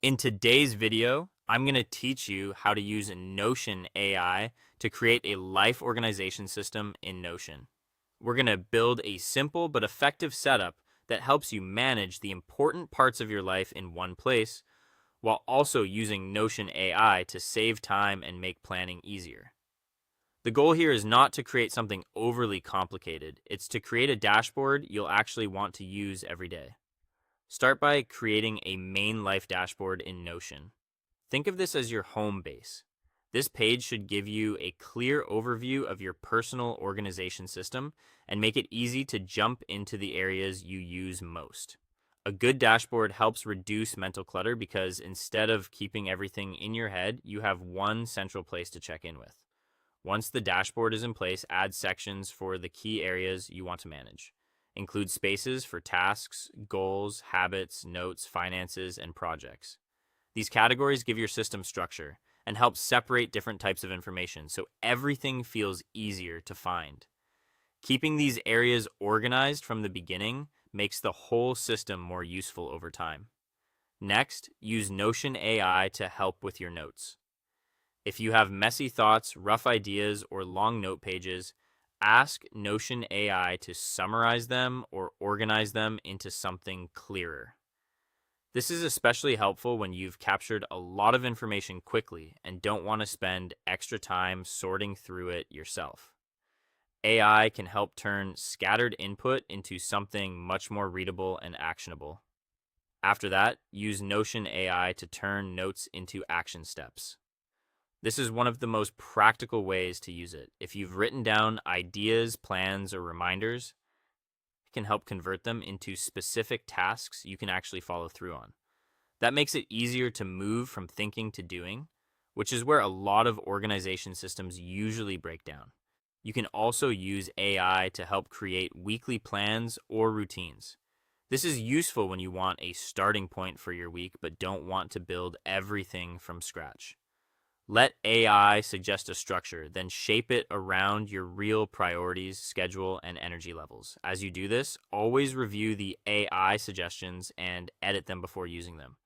In today's video, I'm going to teach you how to use Notion AI to create a life organization system in Notion. We're going to build a simple but effective setup that helps you manage the important parts of your life in one place while also using Notion AI to save time and make planning easier. The goal here is not to create something overly complicated. It's to create a dashboard you'll actually want to use every day. Start by creating a main life dashboard in Notion. Think of this as your home base. This page should give you a clear overview of your personal organization system and make it easy to jump into the areas you use most. A good dashboard helps reduce mental clutter because instead of keeping everything in your head, you have one central place to check in with. Once the dashboard is in place, add sections for the key areas you want to manage. Include spaces for tasks, goals, habits, notes, finances, and projects. These categories give your system structure and help separate different types of information so everything feels easier to find. Keeping these areas organized from the beginning makes the whole system more useful over time. Next, use Notion AI to help with your notes. If you have messy thoughts, rough ideas, or long note pages, ask Notion AI to summarize them or organize them into something clearer. This is especially helpful when you've captured a lot of information quickly and don't want to spend extra time sorting through it yourself. AI can help turn scattered input into something much more readable and actionable. After that, use Notion AI to turn notes into action steps. This is one of the most practical ways to use it. If you've written down ideas, plans, or reminders, it can help convert them into specific tasks you can actually follow through on. That makes it easier to move from thinking to doing, which is where a lot of organization systems usually break down. You can also use AI to help create weekly plans or routines. This is useful when you want a starting point for your week but don't want to build everything from scratch. Let AI suggest a structure, then shape it around your real priorities, schedule, and energy levels. As you do this, always review the AI suggestions and edit them before using them.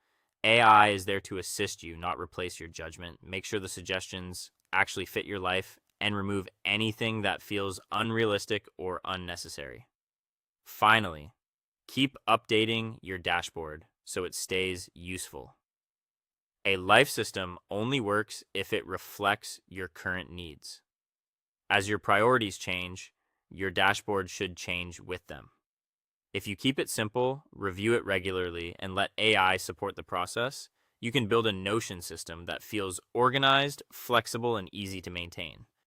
AI is there to assist you, not replace your judgment. Make sure the suggestions actually fit your life and remove anything that feels unrealistic or unnecessary. Finally, keep updating your dashboard so it stays useful. A life system only works if it reflects your current needs. As your priorities change, your dashboard should change with them. If you keep it simple, review it regularly, and let AI support the process, you can build a Notion system that feels organized, flexible, and easy to maintain.